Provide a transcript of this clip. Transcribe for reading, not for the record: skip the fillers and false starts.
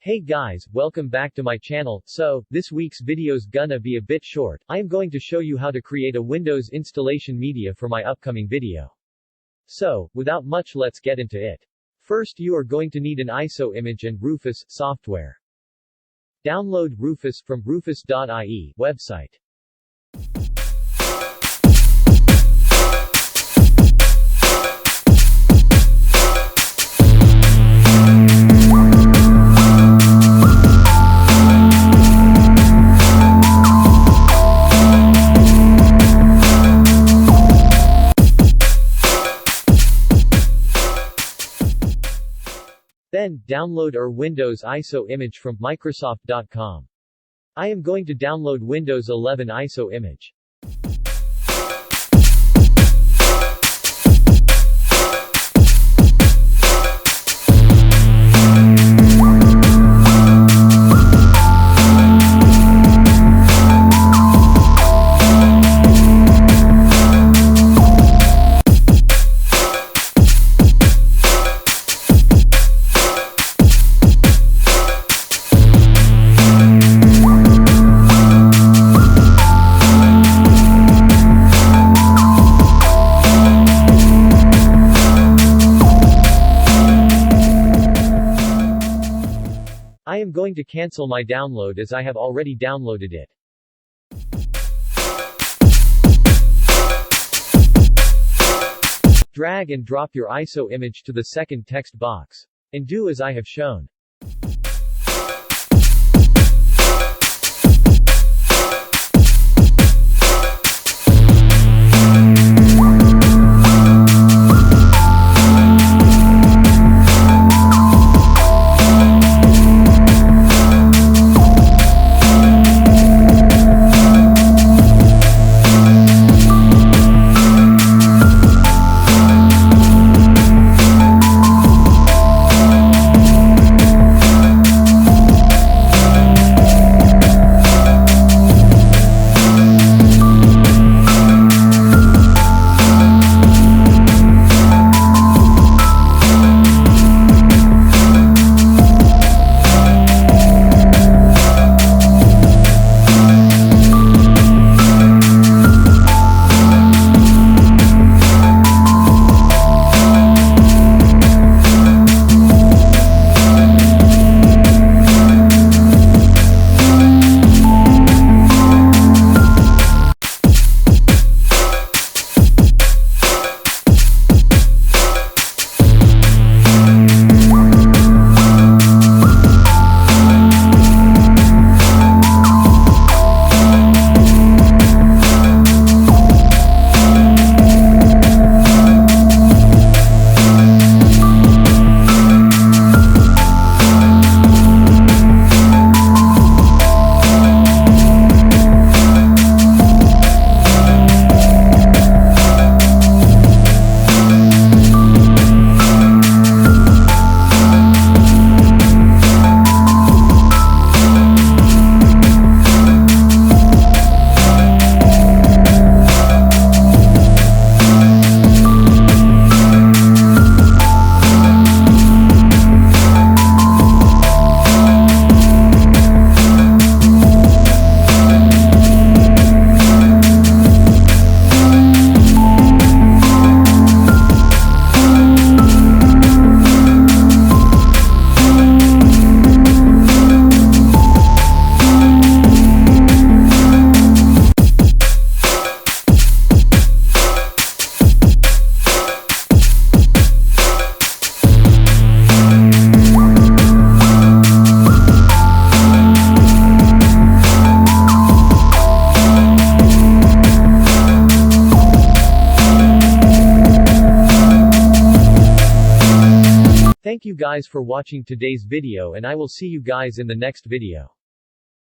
Hey guys, welcome back to my channel. So, this week's video's gonna be a bit short. I am going to show you how to create a Windows installation media for my upcoming video. So, without much, let's get into it. First, you are going to need an ISO image and Rufus software. Download Rufus from rufus.ie website. Then, download our Windows ISO image from Microsoft.com. I am going to download Windows 11 ISO image. I am going to cancel my download as I have already downloaded it. Drag and drop your ISO image to the second text box. And do as I have shown. Thank you guys for watching today's video, and I will see you guys in the next video.